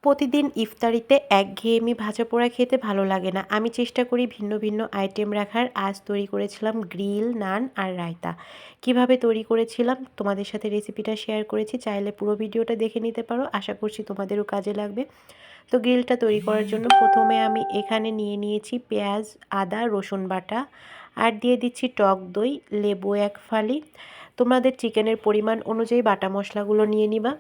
প্রতিদিন ইফতারিতে একঘেয়েমি ভাজা পোড়া খেতে ভালো লাগে না। আমি চেষ্টা করি ভিন্ন ভিন্ন আইটেম রাখার। আজ তৈরি করেছিলাম গ্রিল, নান আর রায়তা। কিভাবে তৈরি করেছিলাম তোমাদের সাথে রেসিপিটা শেয়ার করেছি। চাইলে পুরো ভিডিওটা দেখে নিতে পারো। আশা করছি তোমাদেরও কাজে লাগবে। তো গ্রিলটা তৈরি করার জন্য প্রথমে আমি এখানে নিয়ে নিয়েছি পেঁয়াজ, আদা, রসুন বাটা আর দিয়ে দিচ্ছি টক দই, লেবু 1 ফালি। তোমাদের চিকেনের পরিমাণ অনুযায়ী বাটা মশলাগুলো নিয়ে নিবা।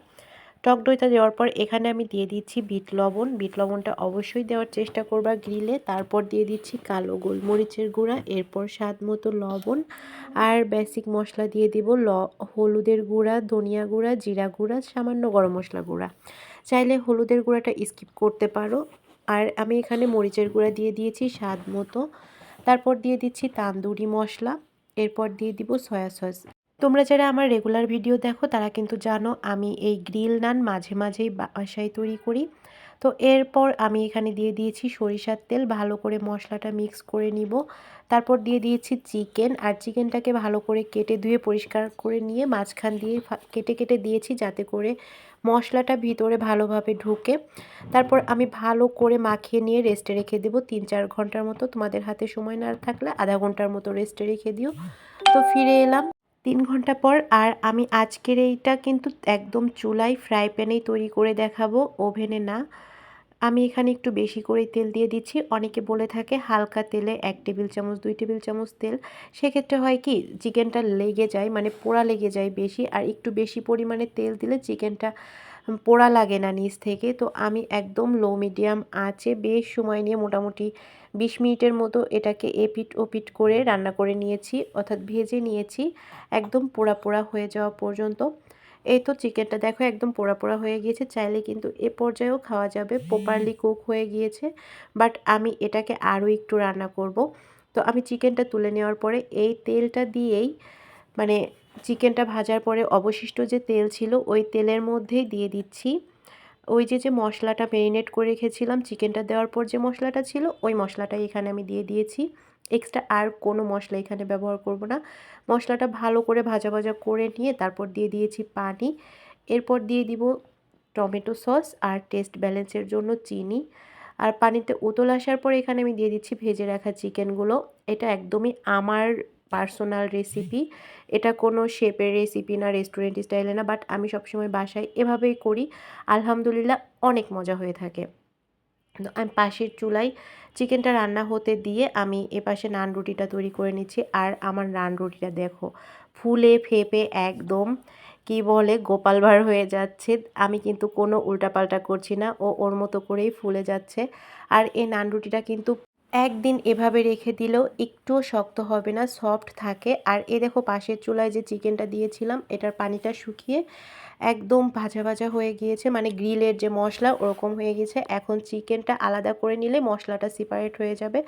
টক দইটা দেওয়ার পর এখানে আমি দিয়ে দিচ্ছি বিট লবণ। বিট লবণটা অবশ্যই দেওয়ার চেষ্টা করবা গ্রিলে। তারপর দিয়ে দিচ্ছি কালো গোলমরিচের গুঁড়া, এরপর স্বাদ মতো লবণ আর বেসিক মশলা দিয়ে দিব হলুদের গুঁড়া, ধনিয়া গুঁড়া, জিরা গুঁড়া, সামান্য গরম মশলা গুঁড়া। চাইলে হলুদের গুঁড়াটা স্কিপ করতে পারো। আর আমি এখানে মরিচের গুঁড়া দিয়ে দিয়েছি স্বাদ মতো। তারপর দিয়ে দিচ্ছি তান্দুরি মশলা, এরপর দিয়ে দিব সয়া সস। তোমরা যারা আমার রেগুলার ভিডিও দেখো তারা কিন্তু জানো আমি এই গ্রিল নান মাঝে মাঝেই বাসায় তৈরি করি। তো এরপর আমি এখানে দিয়ে দিয়েছি সরিষার তেল, ভালো করে মশলাটা মিক্স করে নিব। তারপর দিয়ে দিয়েছি চিকেন, আর চিকেনটাকে ভালো করে কেটে ধুয়ে পরিষ্কার করে নিয়ে মাঝখান দিয়ে কেটে কেটে দিয়েছি যাতে করে মশলাটা ভিতরে ভালোভাবে ঢুকে। তারপর আমি ভালো করে মাখিয়ে নিয়ে রেস্টে রেখে দেবো 3-4 ঘন্টার মতো। তোমাদের হাতে সময় না থাকলে আধা ঘন্টার মতো রেস্টে রেখে দিও। তো ফিরে এলাম 3 ঘন্টা পর। আর আমি আজকের এইটা কিন্তু একদম চুলায় ফ্রাই প্যানেই তৈরি করে দেখাবো, ওভেনে না। আমি এখানে একটু বেশি করে তেল দিয়ে দিচ্ছি। অনেকে বলে থাকে হালকা তেলে 1 টেবিল চামচ 2 টেবিল চামচ তেল। সেক্ষেত্রে হয় কি চিকেনটা লেগে যায়, মানে পোড়া লেগে যায় বেশি। আর একটু বেশি পরিমাণে তেল দিলে চিকেনটা পোড়া লাগে না নিচ থেকে। তো আমি একদম লো মিডিয়াম আঁচে বেশ সময় নিয়ে মোটামুটি 20 মিনিটের মতো এটাকে এপিট ওপিট করে রান্না করে নিয়েছি, অর্থাৎ ভেজে নিয়েছি একদম পোড়া পোড়া হয়ে যাওয়া পর্যন্ত। এই তো চিকেনটা দেখো একদম পোড়া পোড়া হয়ে গিয়েছে। চাইলে কিন্তু এ পর্যায়েও খাওয়া যাবে, প্রপারলি কুক হয়ে গিয়েছে। বাট আমি এটাকে আরও একটু রান্না করব। তো আমি চিকেনটা তুলে নেওয়ার পরে এই তেলটা দিয়েই, মানে চিকেনটা ভাজার পরে অবশিষ্ট যে তেল ছিল ওই তেলের মধ্যেই দিয়ে দিচ্ছি ওই যে মশলাটা ম্যারিনেট করে রেখেছিলাম। চিকেনটা দেওয়ার পর যে মশলাটা ছিল ওই মশলাটাই এখানে আমি দিয়ে দিয়েছি। এক্সট্রা আর কোনো মশলা এখানে ব্যবহার করব না। মশলাটা ভালো করে ভাজা ভাজা করে নিয়ে তারপর দিয়ে দিয়েছি পানি। এরপর দিয়ে দিব টমেটো সস আর টেস্ট ব্যালেন্সের জন্য চিনি। আর পানিতে উতল আসার পর এখানে আমি দিয়ে দিচ্ছি ভেজে রাখা চিকেনগুলো। এটা একদমই আমার পার্সোনাল রেসিপি, এটা কোনো শেপের রেসিপি না, রেস্টুরেন্ট স্টাইলে না। বাট আমি সবসময় বাসায় এভাবেই করি, আলহামদুলিল্লাহ অনেক মজা হয়ে থাকে। আমি পাশের চুলায় চিকেনটা রান্না হতে দিয়ে আমি এপাশে নান রুটিটা তৈরি করে নিচ্ছি। আর আমার নান রুটিটা দেখো ফুলে ফেপে একদম কি বলে গোপাল ভাঁড় হয়ে যাচ্ছে। আমি কিন্তু কোনো উল্টাপাল্টা করছি না, ও ওর মতো করেই ফুলে যাচ্ছে। আর এই নান রুটিটা কিন্তু একদিন এভাবে রেখে দিলেও একটুও শক্ত হবে না, সফট থাকে। আর এ দেখো পাশের চুলায় যে চিকেনটা দিয়েছিলাম এটার পানিটা শুকিয়ে একদম ভাজা ভাজা হয়ে গিয়েছে, মানে গ্রিলের যে মশলা ওরকম হয়ে গেছে। এখন চিকেনটা আলাদা করে নিলে মশলাটা সেপারেট হয়ে যাবে।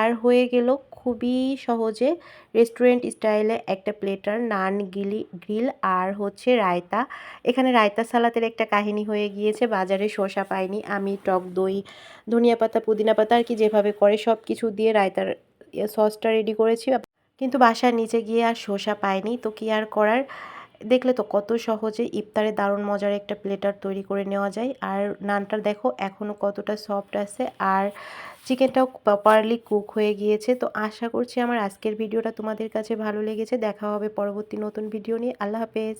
আর হয়ে গেল খুবই সহজে রেস্টুরেন্ট স্টাইলে একটা প্লেটার নান গ্রিল আর হচ্ছে রায়তা। এখানে রায়তা সালাতের একটা কাহিনী হয়ে গিয়েছে, বাজারে শসা পাইনি। আমি টক দই, ধনিয়া পাতা, পুদিনা পাতা আর কি যেভাবে করে সব কিছু দিয়ে রায়তার সসটা রেডি করেছি, কিন্তু বাসার নিচে গিয়ে আর শসা পাইনি। তো কি আর করার, দেখলে তো কত সহজে ইফতারে দারুণ মজার একটা প্লেটার তৈরি করে নেওয়া যায়। আর নানটা দেখো এখনও কতটা সফট আছে, আর চিকেনটাও প্রপারলি কুক হয়ে গিয়েছে। তো আশা করছি আমার আজকের ভিডিওটা তোমাদের কাছে ভালো লেগেছে। দেখা হবে পরবর্তী নতুন ভিডিও নিয়ে। আল্লাহ হাফেজ।